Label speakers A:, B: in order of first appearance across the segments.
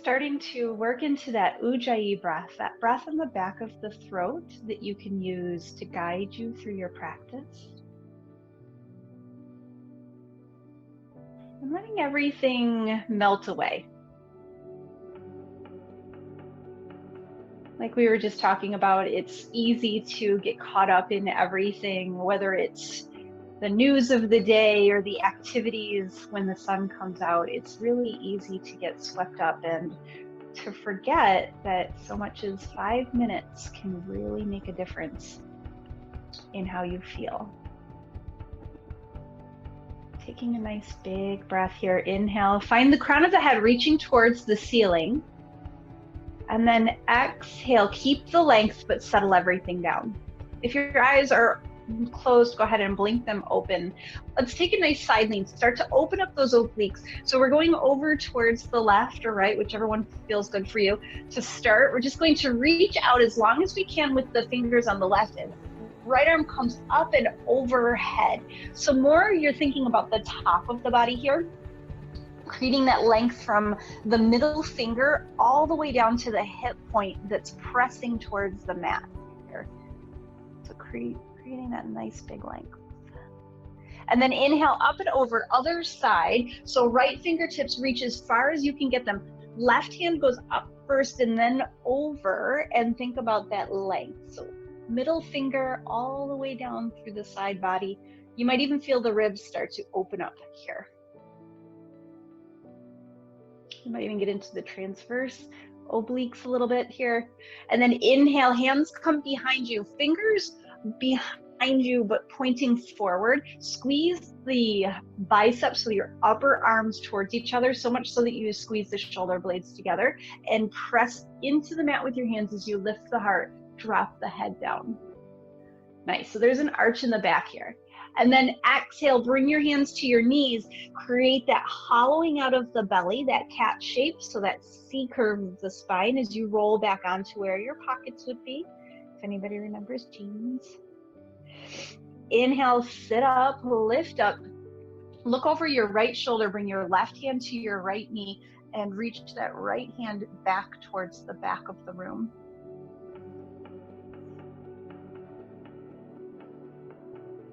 A: Starting to work into that Ujjayi breath, that breath in the back of the throat that you can use to guide you through your practice. And letting everything melt away. Like we were just talking about, it's easy to get caught up in everything, whether it's the news of the day or the activities when the sun comes out. It's really easy to get swept up and to forget that so much as 5 minutes can really make a difference in how you feel. Taking a nice big breath here. Inhale, find the crown of the head reaching towards the ceiling. And then exhale, keep the length, but settle everything down. If your eyes are closed, go ahead and blink them open. Let's take a nice side lean. Start to open up those obliques. So we're going over towards the left or right, whichever one feels good for you. To start, we're just going to reach out as long as we can with the fingers on the left end. Right arm comes up and overhead. So more you're thinking about the top of the body here, creating that length from the middle finger all the way down to the hip point that's pressing towards the mat here. So creating that nice big length. And then inhale up and over, other side. So right fingertips reach as far as you can get them. Left hand goes up first and then over, and think about that length. So middle finger all the way down through the side body. You might even feel the ribs start to open up here. You might even get into the transverse obliques a little bit here. And then inhale, hands come behind you, fingers behind you, but pointing forward. Squeeze the biceps, so your upper arms towards each other, so much so that you squeeze the shoulder blades together, and press into the mat with your hands as you lift the heart, drop the head down. Nice, so there's an arch in the back here. And then exhale, bring your hands to your knees, create that hollowing out of the belly, that cat shape, so that C curve of the spine as you roll back onto where your pockets would be, if anybody remembers jeans. Inhale, sit up, lift up, look over your right shoulder, bring your left hand to your right knee, and reach that right hand back towards the back of the room.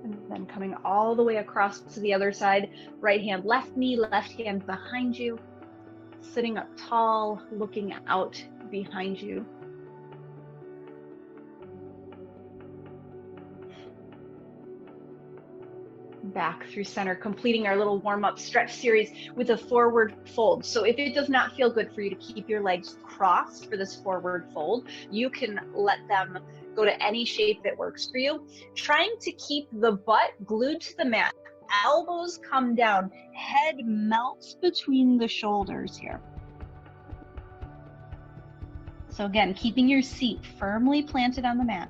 A: And then coming all the way across to the other side, right hand, left knee, left hand behind you, sitting up tall, looking out behind you. Back through center, completing our little warm-up stretch series with a forward fold. So if it does not feel good for you to keep your legs crossed for this forward fold, you can let them go to any shape that works for you. Trying to keep the butt glued to the mat, elbows come down, head melts between the shoulders here. So again, keeping your seat firmly planted on the mat.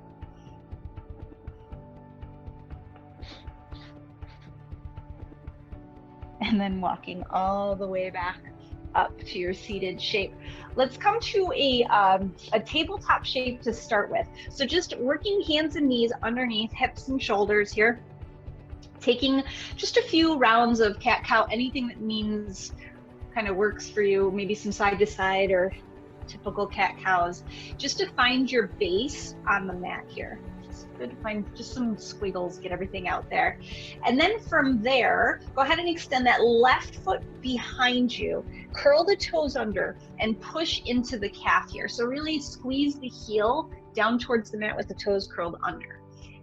A: And then walking all the way back up to your seated shape. Let's come to a tabletop shape to start with. So just working hands and knees underneath hips and shoulders here. Taking just a few rounds of cat-cow, anything that means kind of works for you, maybe some side to side or typical cat-cows, just to find your base on the mat here. Good to find just some squiggles, get everything out there. And then from there, go ahead and extend that left foot behind you, curl the toes under and push into the calf here. So really squeeze the heel down towards the mat with the toes curled under.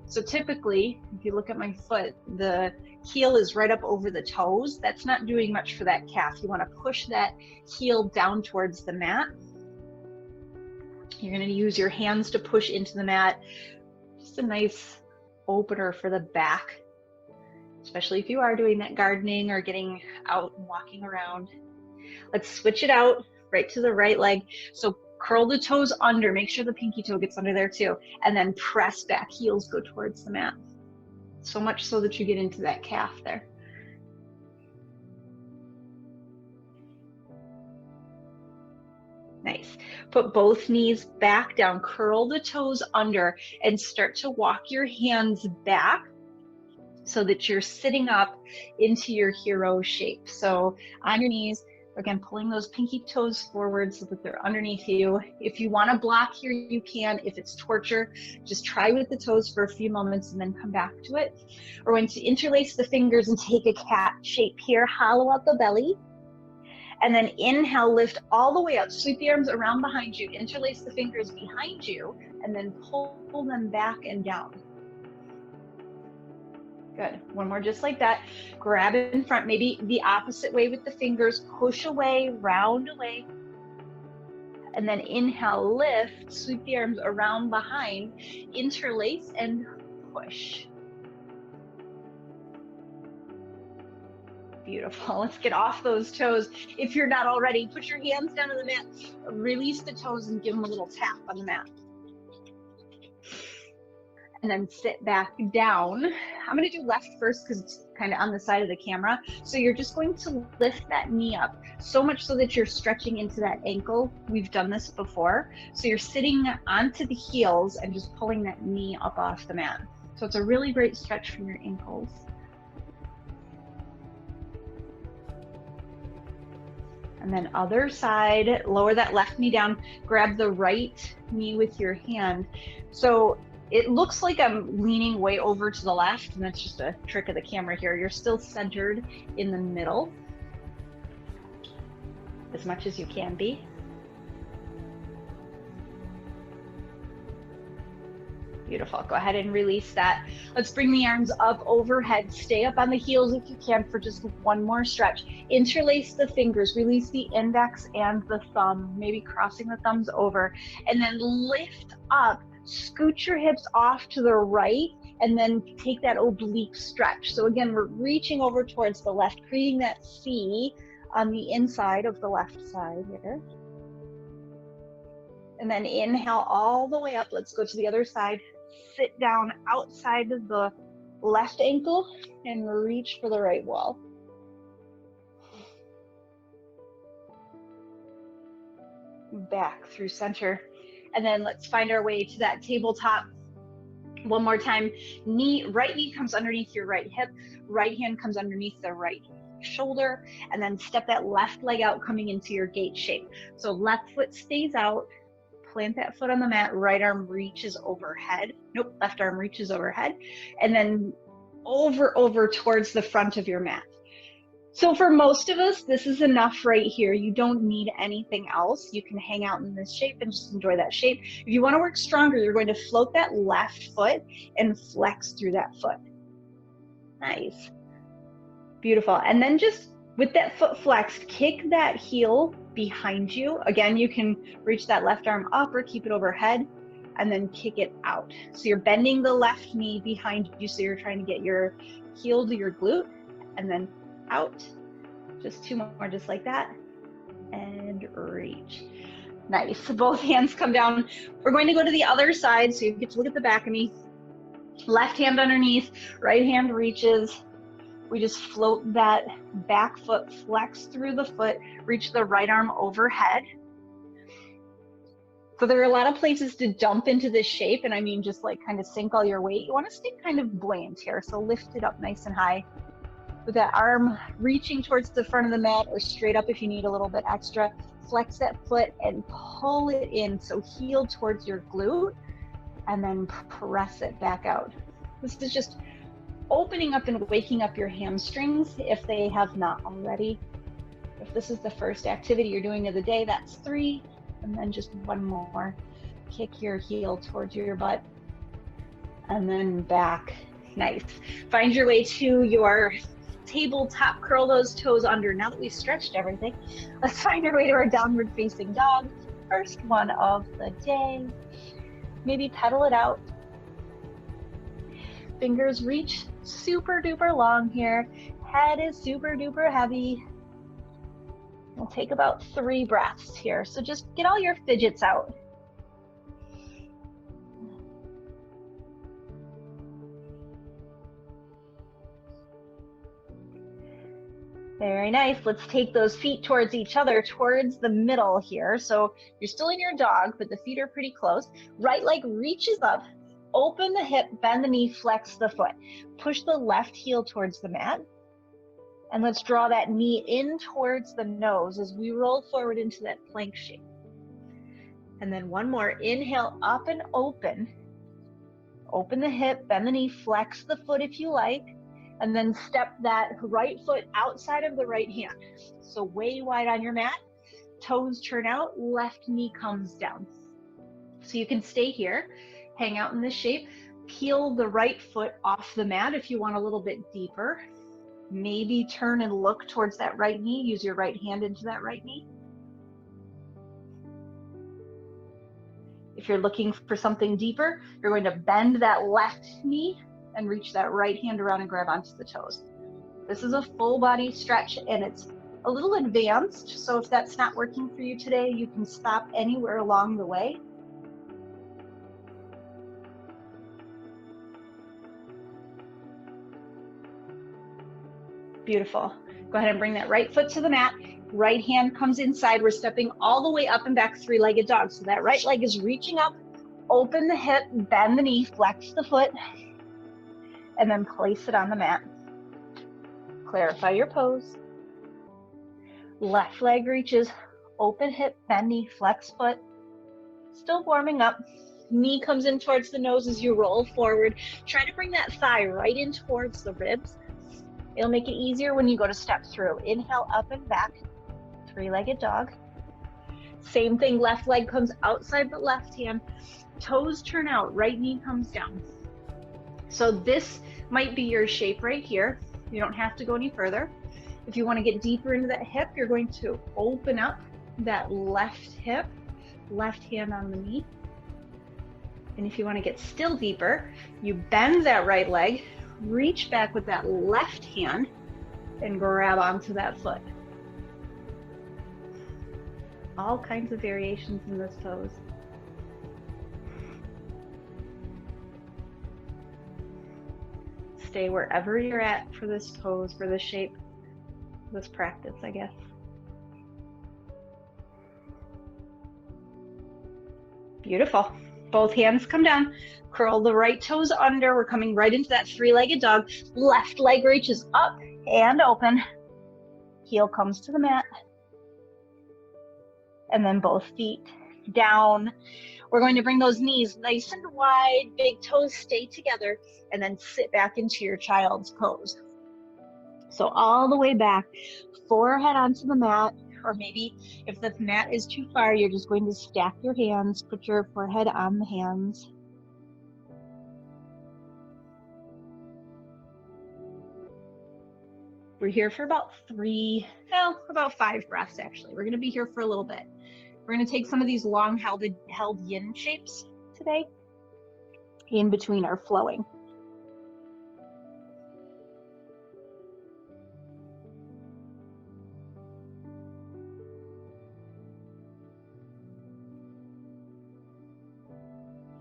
A: So typically, if you look at my foot, the heel is right up over the toes. That's not doing much for that calf. You want to push that heel down towards the mat. You're going to use your hands to push into the mat. Just a nice opener for the back, especially if you are doing that gardening or getting out and walking around. Let's switch it out right to the right leg. So curl the toes under, make sure the pinky toe gets under there too, and then press back, heels go towards the mat. So much so that you get into that calf there. Nice. Put both knees back down, curl the toes under, and start to walk your hands back so that you're sitting up into your hero shape. So on your knees, Again, pulling those pinky toes forward so that they're underneath you. If you want to block here, you can. If it's torture, just try with the toes for a few moments and then come back to it. We're going to interlace the fingers and take a cat shape here. Hollow out the belly. And then inhale, lift all the way up. Sweep the arms around behind you. Interlace the fingers behind you. And then pull them back and down. Good. One more just like that. Grab it in front, maybe the opposite way with the fingers. Push away, round away. And then inhale, lift, sweep the arms around behind, interlace and push. Beautiful. Let's get off those toes. If you're not already, put your hands down on the mat, release the toes and give them a little tap on the mat. And then sit back down. I'm going to do left first because it's kind of on the side of the camera. So you're just going to lift that knee up so much so that you're stretching into that ankle. We've done this before. So you're sitting onto the heels and just pulling that knee up off the mat. So it's a really great stretch for your ankles. And then other side, lower that left knee down, grab the right knee with your hand. So it looks like I'm leaning way over to the left, and that's just a trick of the camera here. You're still centered in the middle as much as you can be. Beautiful. Go ahead and release that. Let's bring the arms up overhead. Stay up on the heels if you can for just one more stretch. Interlace the fingers. Release the index and the thumb, maybe crossing the thumbs over. And then lift up. Scoot your hips off to the right and then take that oblique stretch. So again, we're reaching over towards the left, creating that C on the inside of the left side here. And then inhale all the way up. Let's go to the other side. Sit down outside of the left ankle and reach for the right wall. Back through center. And then let's find our way to that tabletop. One more time. Right knee comes underneath your right hip. Right hand comes underneath the right shoulder. And then step that left leg out, coming into your gate shape. So left foot stays out. Plant that foot on the mat. Right arm reaches overhead. Nope, left arm reaches overhead. And then over towards the front of your mat. So for most of us, this is enough right here. You don't need anything else. You can hang out in this shape and just enjoy that shape. If you want to work stronger, you're going to float that left foot and flex through that foot. Nice. Beautiful. And then just with that foot flexed, kick that heel behind you. Again, you can reach that left arm up or keep it overhead and then kick it out. So you're bending the left knee behind you. So you're trying to get your heel to your glute and then out. Just two more just like that and reach. Nice. Both hands come down. We're going to go to the other side so you get to look at the back of me. Left hand underneath, right hand reaches. We just float that back foot, flex through the foot, reach the right arm overhead. So there are a lot of places to dump into this shape, and I mean just like kind of sink all your weight. You want to stay kind of buoyant here, so lift it up nice and high. With that arm reaching towards the front of the mat or straight up if you need a little bit extra. Flex that foot and pull it in. So heel towards your glute and then press it back out. This is just opening up and waking up your hamstrings if they have not already. If this is the first activity you're doing of the day, that's 3. And then just one more. Kick your heel towards your butt and then back. Nice. Find your way to your tabletop, curl those toes under. Now that we've stretched everything, let's find our way to our downward facing dog. First one of the day. Maybe pedal it out. Fingers reach super duper long here. Head is super duper heavy. We'll take about 3 breaths here. So just get all your fidgets out. Very nice. Let's take those feet towards each other, towards the middle here. So you're still in your dog, but the feet are pretty close. Right leg reaches up, open the hip, bend the knee, flex the foot. Push the left heel towards the mat. And let's draw that knee in towards the nose as we roll forward into that plank shape. And then one more, inhale up and open. Open the hip, bend the knee, flex the foot if you like, and then step that right foot outside of the right hand. So way wide on your mat, toes turn out, left knee comes down. So you can stay here, hang out in this shape, peel the right foot off the mat if you want a little bit deeper. Maybe turn and look towards that right knee, use your right hand into that right knee. If you're looking for something deeper, you're going to bend that left knee and reach that right hand around and grab onto the toes. This is a full body stretch and it's a little advanced, so if that's not working for you today, you can stop anywhere along the way. Beautiful. Go ahead and bring that right foot to the mat. Right hand comes inside. We're stepping all the way up and back, three-legged dog. So that right leg is reaching up, open the hip, bend the knee, flex the foot, and then place it on the mat. Clarify your pose. Left leg reaches, open hip, bend knee, flex foot. Still warming up. Knee comes in towards the nose as you roll forward. Try to bring that thigh right in towards the ribs. It'll make it easier when you go to step through. Inhale up and back, three-legged dog. Same thing, left leg comes outside the left hand. Toes turn out, right knee comes down. So this might be your shape right here. You don't have to go any further. If you want to get deeper into that hip, you're going to open up that left hip, left hand on the knee. And if you want to get still deeper, you bend that right leg, reach back with that left hand and grab onto that foot. All kinds of variations in this pose. Stay wherever you're at for this pose, for this shape, this practice, I guess. Beautiful. Both hands come down. Curl the right toes under. We're coming right into that three-legged dog. Left leg reaches up and open. Heel comes to the mat. And then both feet down. We're going to bring those knees nice and wide, big toes stay together, and then sit back into your child's pose. So all the way back, forehead onto the mat, or maybe if the mat is too far, you're just going to stack your hands, put your forehead on the hands. We're here for about about 5 breaths actually. We're gonna be here for a little bit. We're gonna take some of these long held yin shapes today in between our flowing.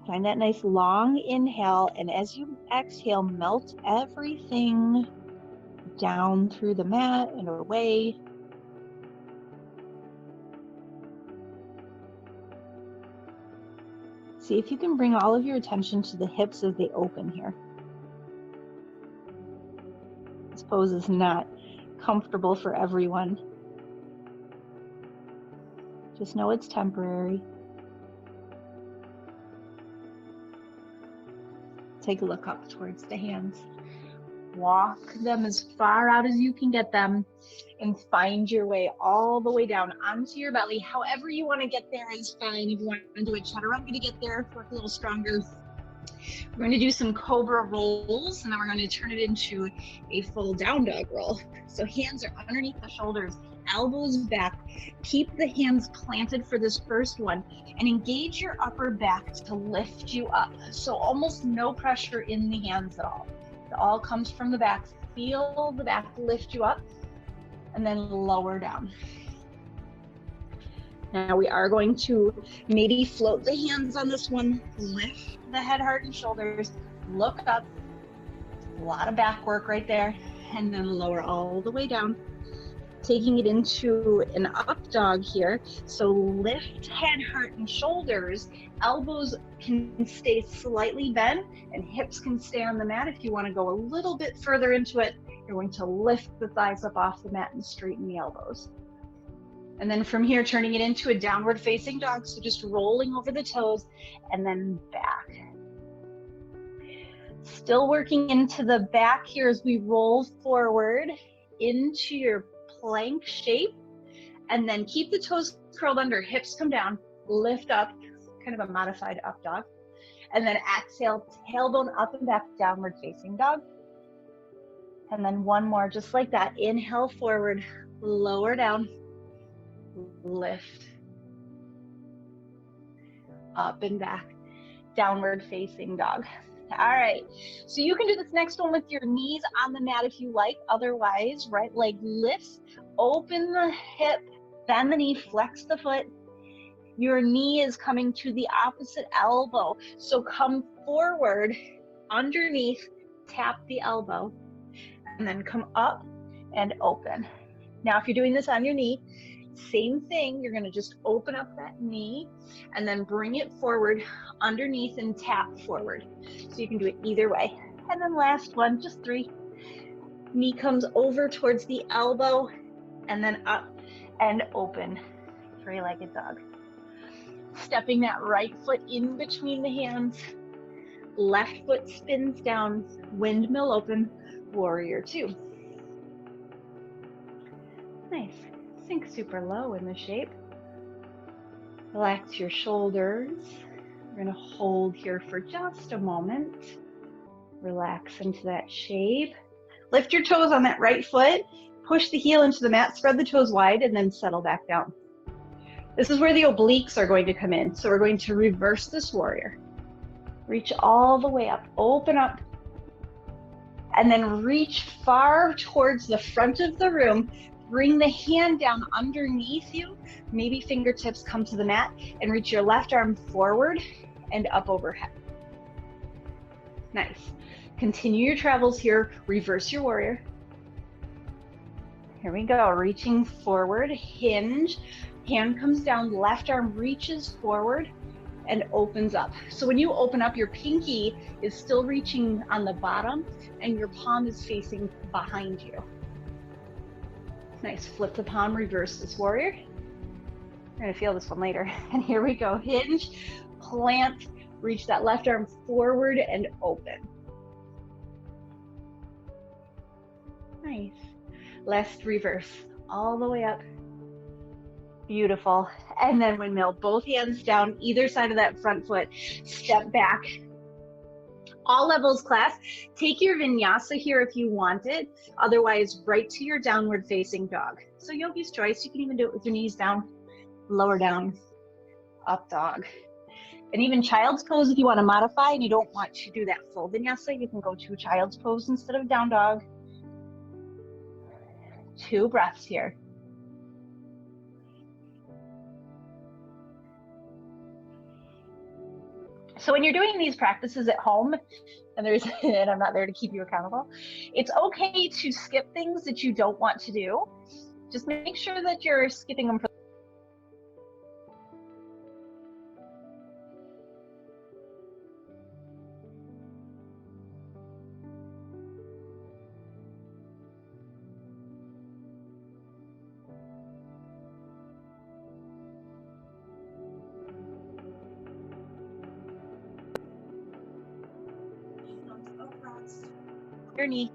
A: Find that nice long inhale, and as you exhale, melt everything down through the mat and away. See if you can bring all of your attention to the hips as they open here. This pose is not comfortable for everyone. Just know it's temporary. Take a look up towards the hands. Walk them as far out as you can get them and find your way all the way down onto your belly. However you want to get there is fine. If you want to do a chaturanga to get there, work a little stronger. We're going to do some cobra rolls, and then we're going to turn it into a full down dog roll. So hands are underneath the shoulders, elbows back. Keep the hands planted for this first one and engage your upper back to lift you up. So almost no pressure in the hands at all. It all comes from the back. Feel the back lift you up and then lower down. Now we are going to maybe float the hands on this one, lift the head, heart, and shoulders, look up, a lot of back work right there, and then lower all the way down, taking it into an up dog here. So lift head, heart, and shoulders, elbows can stay slightly bent, and hips can stay on the mat. If you want to go a little bit further into it, You're going to lift the thighs up off the mat and straighten the elbows. And then from here, turning it into a downward facing dog. So just rolling over the toes and then back. Still working into the back here as we roll forward into your plank shape. And then keep the toes curled under, hips come down, lift up, kind of a modified up dog. And then exhale, tailbone up and back, downward facing dog. And then one more, just like that. Inhale forward, lower down, lift, up and back, downward facing dog. All right, so you can do this next one with your knees on the mat if you like. Otherwise, right leg lifts, open the hip, bend the knee, flex the foot. Your knee is coming to the opposite elbow. So come forward, underneath, tap the elbow, and then come up and open. Now, if you're doing this on your knee, same thing, you're gonna just open up that knee and then bring it forward underneath and tap forward. So you can do it either way. And then last one, just 3. Knee comes over towards the elbow and then up and open, 3-legged dog. Stepping that right foot in between the hands, left foot spins down, windmill open, warrior 2. Nice. Sink super low in the shape. Relax your shoulders. We're going to hold here for just a moment. Relax into that shape. Lift your toes on that right foot. Push the heel into the mat, spread the toes wide, and then settle back down. This is where the obliques are going to come in. So we're going to reverse this warrior. Reach all the way up, open up, and then reach far towards the front of the room. Bring the hand down underneath you, maybe fingertips come to the mat, and reach your left arm forward and up overhead. Nice. Continue your travels here, reverse your warrior. Here we go, reaching forward, hinge, hand comes down, left arm reaches forward and opens up. So when you open up, your pinky is still reaching on the bottom and your palm is facing behind you. Nice, flip the palm, reverse this warrior. You're gonna feel this one later. And here we go, hinge, plant, reach that left arm forward and open. Nice, last reverse, all the way up. Beautiful, and then windmill, both hands down, either side of that front foot, step back. All levels class, take your vinyasa here if you want it, otherwise right to your downward facing dog. So yogi's choice, you can even do it with your knees down, lower down, up dog. And even child's pose if you want to modify and you don't want to do that full vinyasa, you can go to child's pose instead of down dog. 2 breaths here. So when you're doing these practices at home, and I'm not there to keep you accountable, it's okay to skip things that you don't want to do. Just make sure that you're skipping them for your knee.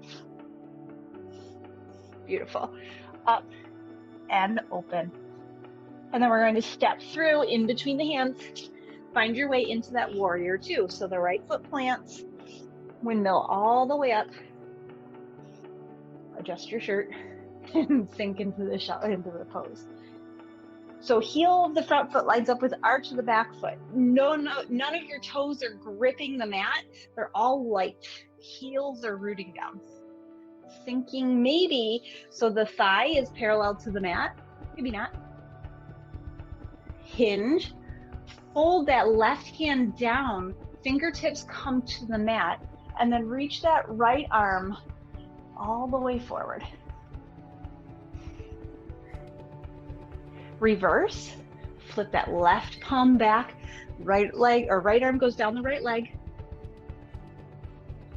A: Beautiful. Up and open. And then we're going to step through in between the hands. Find your way into that warrior 2. So the right foot plants, windmill all the way up. Adjust your shirt and sink into the pose. So heel of the front foot lines up with arch of the back foot. None of your toes are gripping the mat. They're all light. Heels are rooting down. Sinking maybe so the thigh is parallel to the mat. Maybe not. Hinge. Fold that left hand down. Fingertips come to the mat. And then reach that right arm all the way forward. Reverse, flip that left palm back, right leg or right arm goes down the right leg.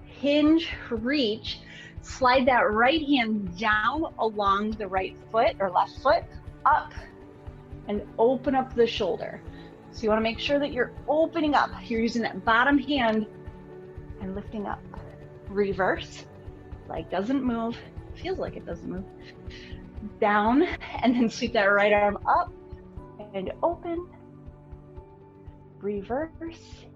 A: Hinge, reach, Slide that right hand down along the right foot or left foot, up and open up the shoulder. So you want to make sure that you're opening up. You're using that bottom hand and lifting up. Reverse, leg doesn't move, feels like it doesn't move. Down, and then sweep that right arm up and open. Reverse.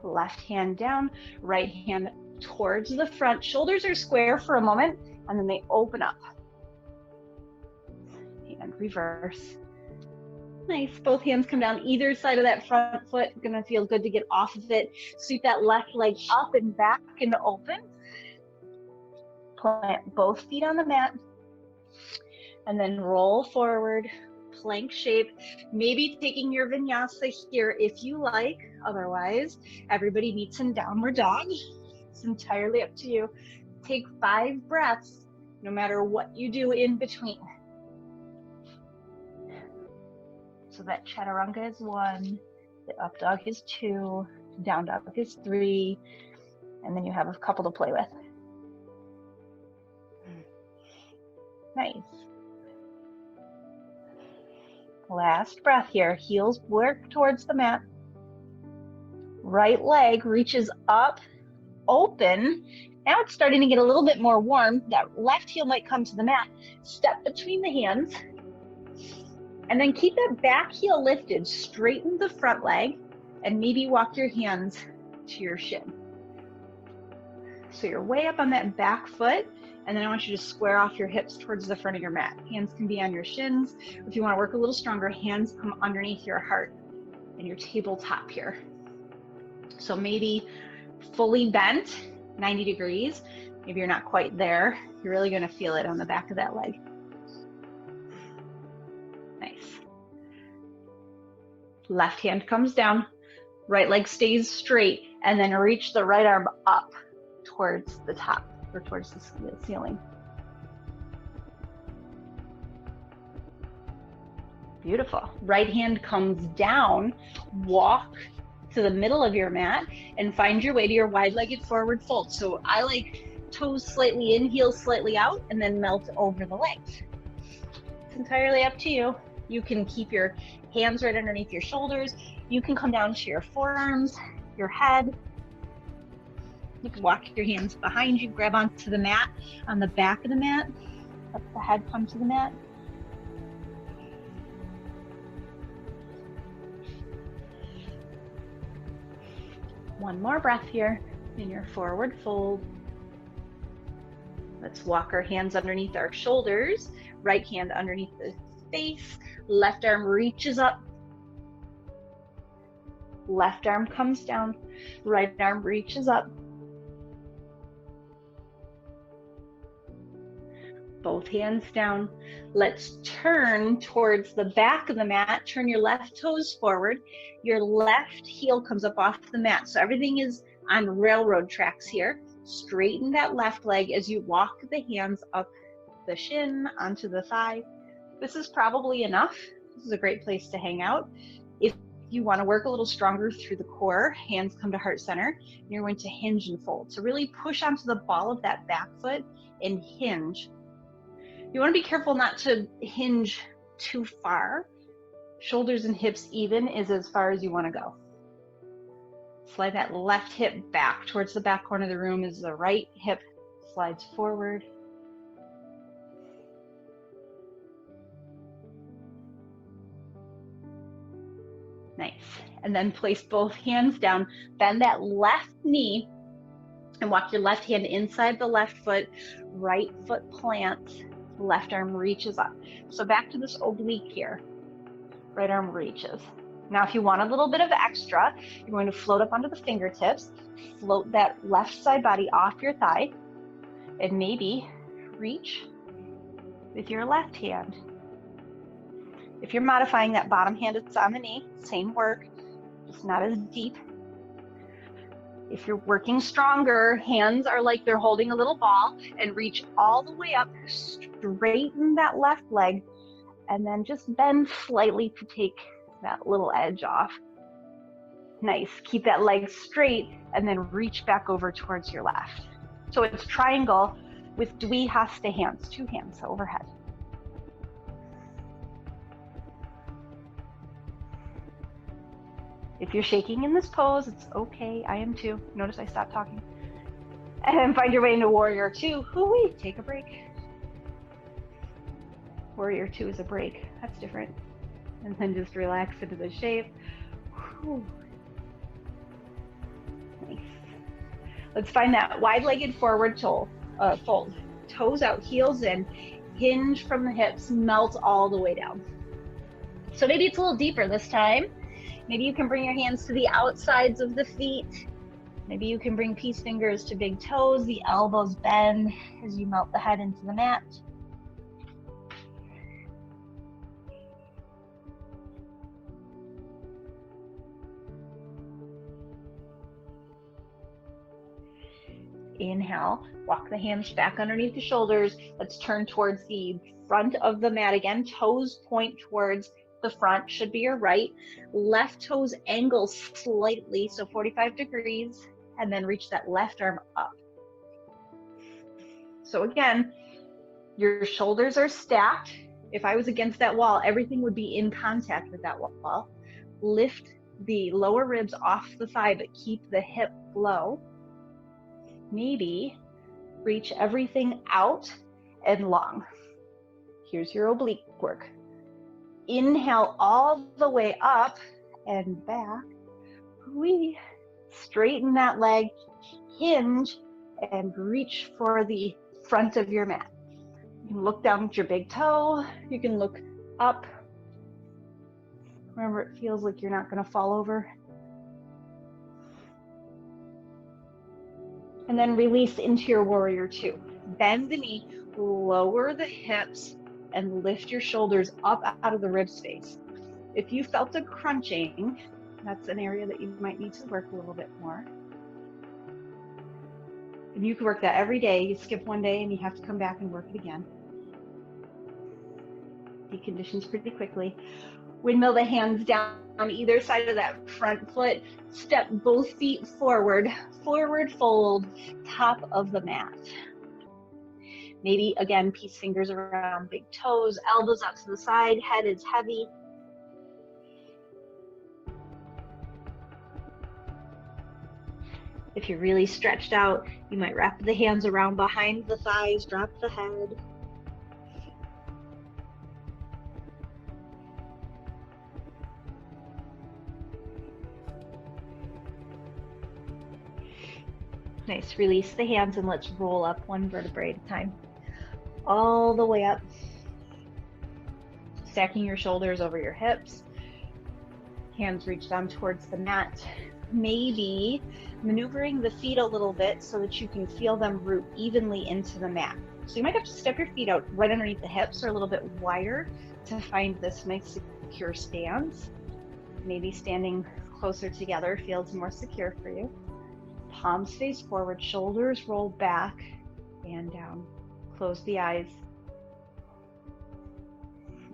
A: Left hand down, right hand towards the front. Shoulders are square for a moment, and then they open up. And reverse. Nice, both hands come down either side of that front foot. Gonna feel good to get off of it. Sweep that left leg up and back and open. Plant both feet on the mat. And then roll forward, plank shape. Maybe taking your vinyasa here if you like. Otherwise, everybody meets in downward dog. It's entirely up to you. Take 5 breaths, no matter what you do in between. So that chaturanga is 1, the up dog is 2, down dog is 3, and then you have a couple to play with. Nice. Last breath here, heels work towards the mat. Right leg reaches up, open. Now it's starting to get a little bit more warm. That left heel might come to the mat. Step between the hands. And then keep that back heel lifted, straighten the front leg, and maybe walk your hands to your shin. So you're way up on that back foot, and then I want you to square off your hips towards the front of your mat. Hands can be on your shins. If you want to work a little stronger, hands come underneath your heart and your tabletop here. So maybe fully bent, 90 degrees. Maybe you're not quite there. You're really going to feel it on the back of that leg. Nice. Left hand comes down, right leg stays straight, and then reach the right arm up towards the top or towards the ceiling. Beautiful. Right hand comes down, walk to the middle of your mat and find your way to your wide-legged forward fold. So I like toes slightly in, heels slightly out, and then melt over the legs. It's entirely up to you. You can keep your hands right underneath your shoulders. You can come down to your forearms, your head. You can walk your hands behind you, grab onto the mat, on the back of the mat. Let the head come to the mat. One more breath here in your forward fold. Let's walk our hands underneath our shoulders, right hand underneath the face, left arm reaches up, left arm comes down, right arm reaches up. Both hands down. Let's turn towards the back of the mat. Turn your left toes forward. Your left heel comes up off the mat. So everything is on railroad tracks here. Straighten that left leg as you walk the hands up the shin, onto the thigh. This is probably enough. This is a great place to hang out. If you want to work a little stronger through the core, hands come to heart center. You're going to hinge and fold. So really push onto the ball of that back foot and hinge. You want to be careful not to hinge too far. Shoulders and hips even is as far as you want to go. Slide that left hip back towards the back corner of the room as the right hip slides forward. Nice. And then place both hands down. Bend that left knee and walk your left hand inside the left foot. Right foot plants. Left arm reaches up. So back to this oblique here. Right arm reaches. Now, if you want a little bit of extra, you're going to float up onto the fingertips, float that left side body off your thigh, and maybe reach with your left hand. If you're modifying that bottom hand, it's on the knee, same work, just not as deep. If you're working stronger, hands are like they're holding a little ball, and reach all the way up, straighten that left leg, and then just bend slightly to take that little edge off. Nice. Keep that leg straight and then reach back over towards your left. So it's triangle with dwi hasta hands, 2 hands overhead. If you're shaking in this pose, it's okay. I am too. Notice I stopped talking. And then find your way into warrior 2. Hoo-wee, take a break. Warrior 2 is a break. That's different. And then just relax into the shape. Whew. Nice. Let's find that wide-legged forward fold. Toes out, heels in, hinge from the hips, melt all the way down. So maybe it's a little deeper this time. Maybe you can bring your hands to the outsides of the feet. Maybe you can bring peace fingers to big toes, the elbows bend as you melt the head into the mat. Inhale, walk the hands back underneath the shoulders. Let's turn towards the front of the mat again. Toes point towards the front, should be your right. Left toes angle slightly, so 45 degrees, and then reach that left arm up. So again, your shoulders are stacked. If I was against that wall, everything would be in contact with that wall. Lift the lower ribs off the thigh, but keep the hip low. Maybe reach everything out and long. Here's your oblique work. Inhale all the way up and back. We straighten that leg, hinge, and reach for the front of your mat. You can look down at your big toe. You can look up. Remember, it feels like you're not going to fall over. And then release into your warrior 2. Bend the knee, lower the hips, and lift your shoulders up out of the rib space. If you felt a crunching, that's an area that you might need to work a little bit more. And you can work that every day. You skip one day and you have to come back and work it again. Deconditions pretty quickly. Windmill the hands down on either side of that front foot. Step both feet forward, forward fold, top of the mat. Maybe, again, peace fingers around big toes, elbows out to the side, head is heavy. If you're really stretched out, you might wrap the hands around behind the thighs, drop the head. Nice, release the hands and let's roll up one vertebrae at a time. All the way up. Stacking your shoulders over your hips. Hands reach down towards the mat. Maybe maneuvering the feet a little bit so that you can feel them root evenly into the mat. So you might have to step your feet out right underneath the hips or a little bit wider to find this nice secure stance. Maybe standing closer together feels more secure for you. Palms face forward, shoulders roll back and down. Close the eyes.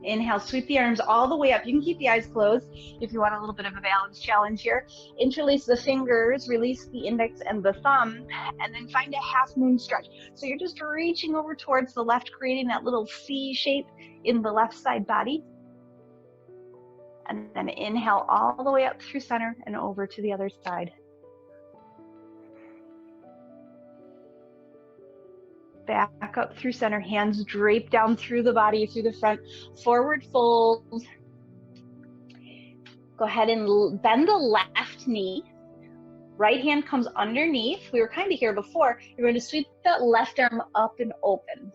A: Inhale, sweep the arms all the way up. You can keep the eyes closed if you want a little bit of a balance challenge here. Interlace the fingers, release the index and the thumb, and then find a half moon stretch. So you're just reaching over towards the left, creating that little C shape in the left side body. And then inhale all the way up through center and over to the other side. Back up through center, hands drape down through the body, through the front, forward fold. Go ahead and bend the left knee. Right hand comes underneath. We were kind of here before. You're going to sweep that left arm up and open.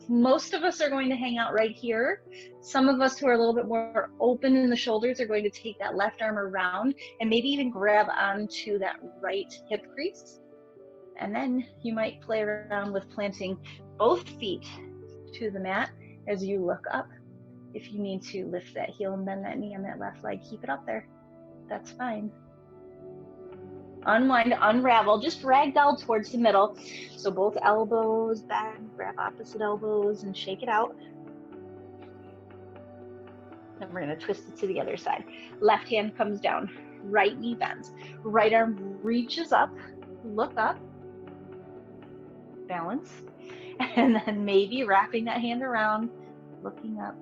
A: Most of us are going to hang out right here. Some of us who are a little bit more open in the shoulders are going to take that left arm around and maybe even grab onto that right hip crease. And then you might play around with planting both feet to the mat as you look up. If you need to lift that heel and bend that knee on that left leg, keep it up there. That's fine. Unwind, unravel, just ragdoll towards the middle. So both elbows bend, grab opposite elbows and shake it out. Then we're going to twist it to the other side. Left hand comes down, right knee bends. Right arm reaches up, look up. balance. And then maybe wrapping that hand around, looking up.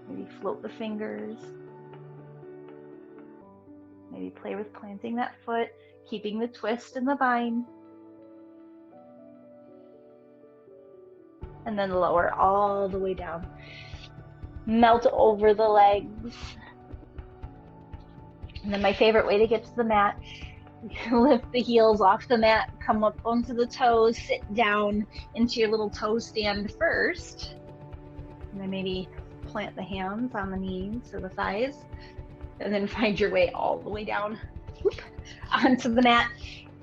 A: Maybe float the fingers. Maybe play with planting that foot, keeping the twist in the bind. And then lower all the way down. Melt over the legs. And then my favorite way to get to the mat, lift the heels off the mat, come up onto the toes, sit down into your little toe stand first. And then maybe plant the hands on the knees or the thighs. And then find your way all the way down onto the mat.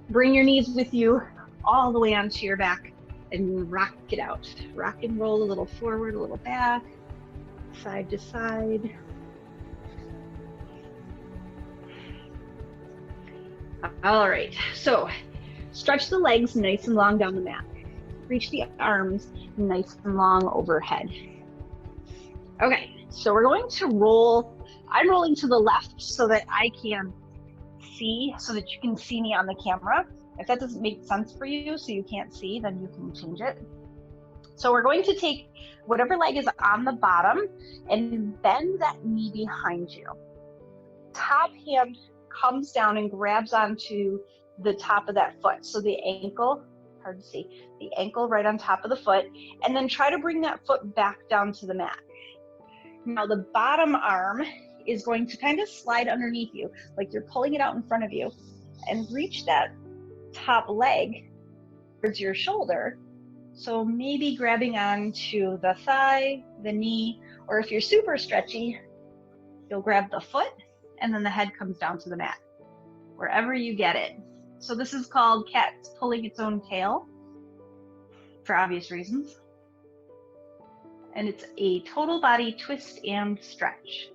A: Bring your knees with you all the way onto your back and rock it out. Rock and roll a little forward, a little back, side to side. All right, so stretch the legs nice and long down the mat. Reach the arms nice and long overhead. Okay, so we're going to roll. I'm rolling to the left so that I can see, so that you can see me on the camera. If that doesn't make sense for you, so you can't see, then you can change it. So we're going to take whatever leg is on the bottom and bend that knee behind you. Top hand comes down and grabs onto the top of that foot. So the ankle, hard to see, the ankle right on top of the foot, and then try to bring that foot back down to the mat. Now the bottom arm is going to kind of slide underneath you, like you're pulling it out in front of you, and reach that top leg towards your shoulder. So maybe grabbing onto the thigh, the knee, or if you're super stretchy, you'll grab the foot and then the head comes down to the mat, wherever you get it. So this is called cat's pulling its own tail, for obvious reasons. And it's a total body twist and stretch.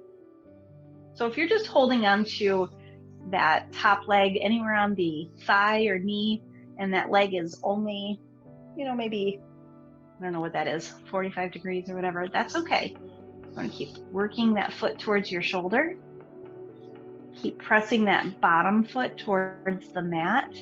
A: So if you're just holding on to that top leg anywhere on the thigh or knee, and that leg is only, maybe, I don't know what that is, 45 degrees or whatever, that's okay. You want to keep working that foot towards your shoulder. Keep pressing that bottom foot towards the mat.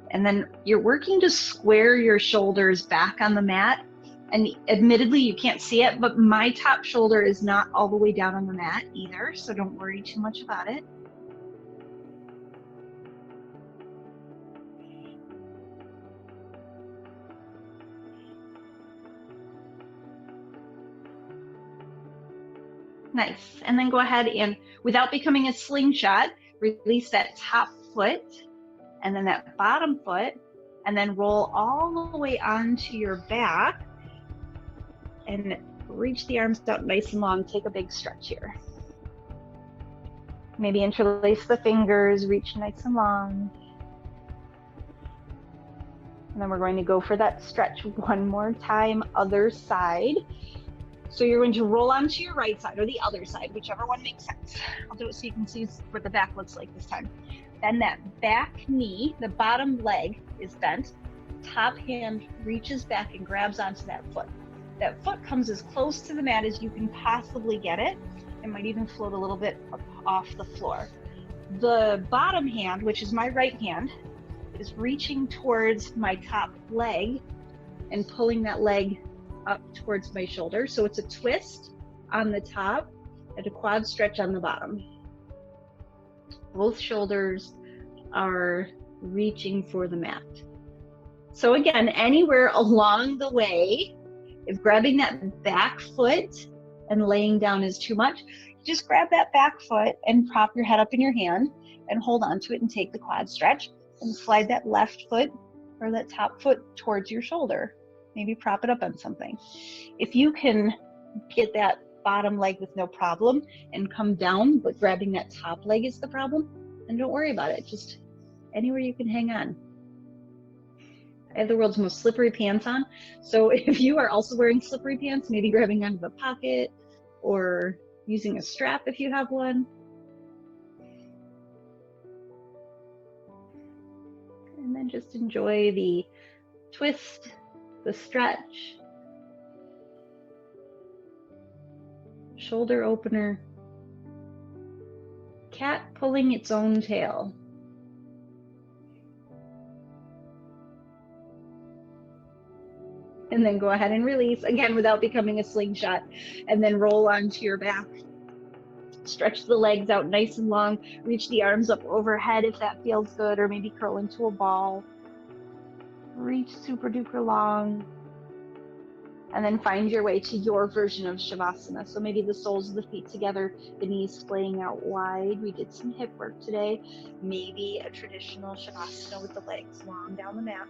A: And then you're working to square your shoulders back on the mat. And admittedly, you can't see it, but my top shoulder is not all the way down on the mat either, so don't worry too much about it. Nice. And then go ahead and, without becoming a slingshot, release that top foot and then that bottom foot, and then roll all the way onto your back and reach the arms out nice and long. Take a big stretch here. Maybe interlace the fingers, reach nice and long. And then we're going to go for that stretch one more time, other side. So you're going to roll onto your right side or the other side, whichever one makes sense. I'll do it so you can see what the back looks like this time. Then that back knee, the bottom leg is bent. Top hand reaches back and grabs onto that foot. That foot comes as close to the mat as you can possibly get it. It might even float a little bit up off the floor. The bottom hand, which is my right hand, is reaching towards my top leg and pulling that leg up towards my shoulder. So it's a twist on the top and a quad stretch on the bottom. Both shoulders are reaching for the mat. So again, anywhere along the way, if grabbing that back foot and laying down is too much, just grab that back foot and prop your head up in your hand and hold on to it and take the quad stretch and slide that left foot or that top foot towards your shoulder. Maybe prop it up on something. If you can get that bottom leg with no problem and come down, but grabbing that top leg is the problem, then don't worry about it. Just anywhere you can hang on. I have the world's most slippery pants on. So if you are also wearing slippery pants, maybe grabbing onto the pocket or using a strap if you have one. And then just enjoy the twist, the stretch, shoulder opener, cat pulling its own tail. And then go ahead and release, again, without becoming a slingshot. And then roll onto your back. Stretch the legs out nice and long. Reach the arms up overhead if that feels good, or maybe curl into a ball. Reach super duper long. And then find your way to your version of Shavasana. So maybe the soles of the feet together, the knees splaying out wide. We did some hip work today. Maybe a traditional Shavasana with the legs long down the mat.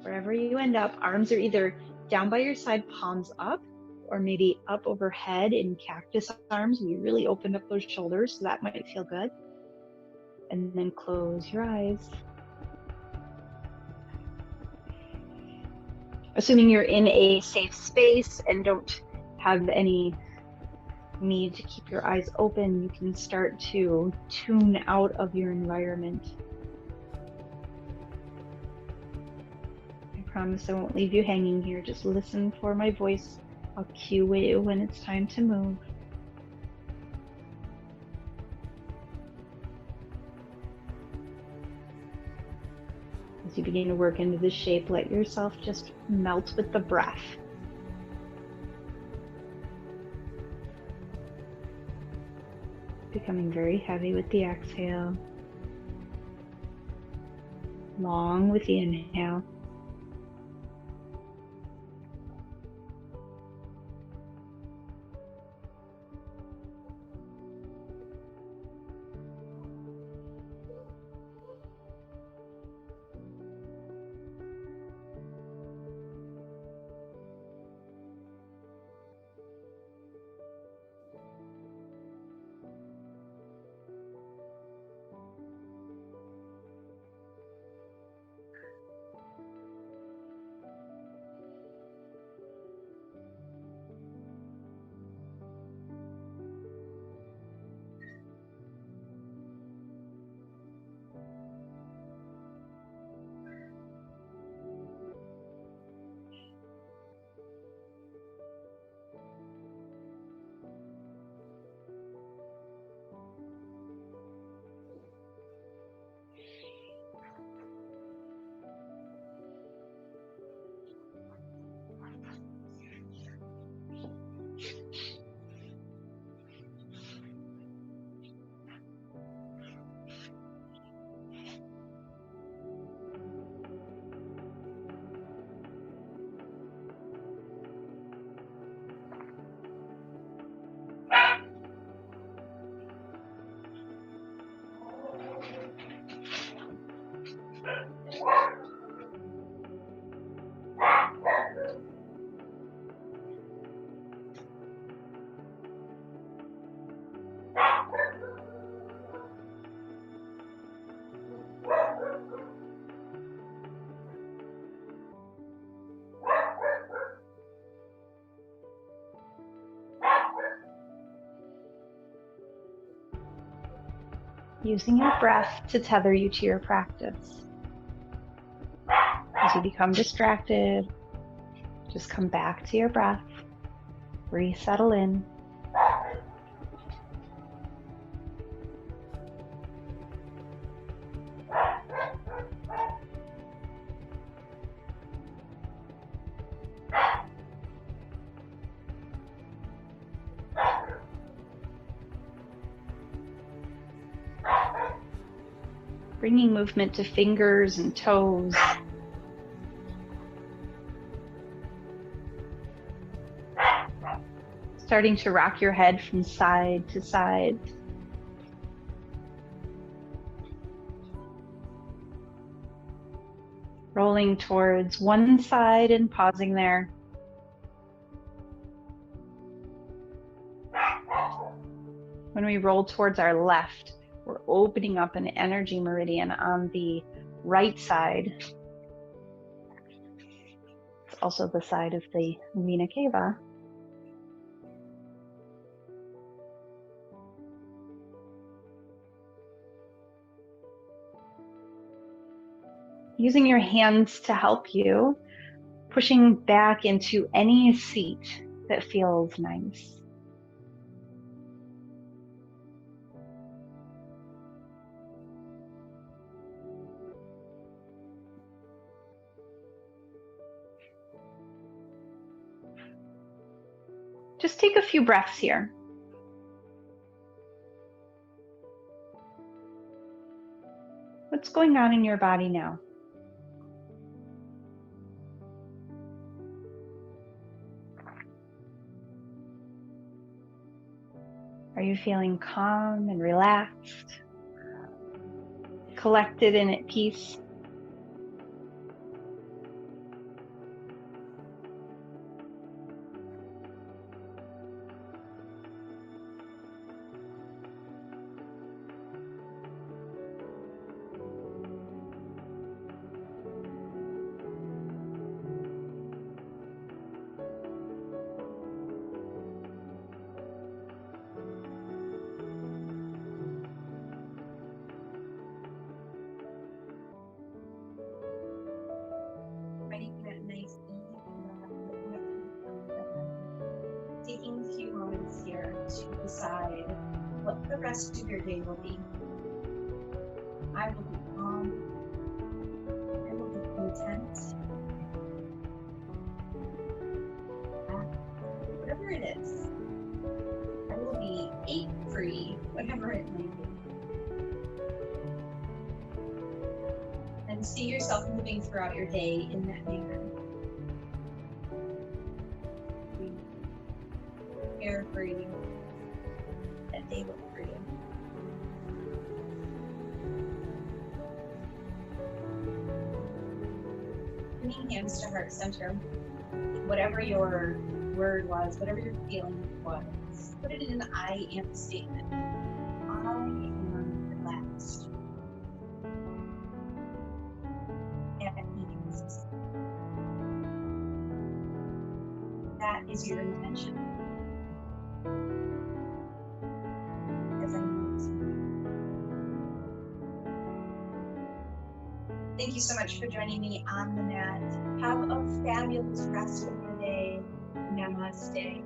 A: Wherever you end up, arms are either down by your side, palms up, or maybe up overhead in cactus arms. We really opened up those shoulders, so that might feel good. And then close your eyes. Assuming you're in a safe space and don't have any need to keep your eyes open, you can start to tune out of your environment. I promise I won't leave you hanging here. Just listen for my voice. I'll cue you when it's time to move. As you begin to work into this shape, let yourself just melt with the breath. Becoming very heavy with the exhale. Long with the inhale. Using your breath to tether you to your practice. As you become distracted, just come back to your breath, resettle in. Bringing movement to fingers and toes. Starting to rock your head from side to side. Rolling towards one side and pausing there. When we roll towards our left, we're opening up an energy meridian on the right side. It's also the side of the Vena Cava. Using your hands to help you, pushing back into any seat that feels nice. Just take a few breaths here. What's going on in your body now? Are you feeling calm and relaxed, collected and at peace?
B: Taking a few moments here to decide what the rest of your day will be. I will be calm. I will be content. Whatever it is. I will be ache-free, whatever it may be. And see yourself moving throughout your day in that manner. Carefree, that day will be for you. Bringing hands to heart center, whatever your word was, whatever your feeling was, put it in an I am statement. I am relaxed. At ease. That is your intention. Thank you so much for joining me on the mat. Have a fabulous rest of your day. Namaste.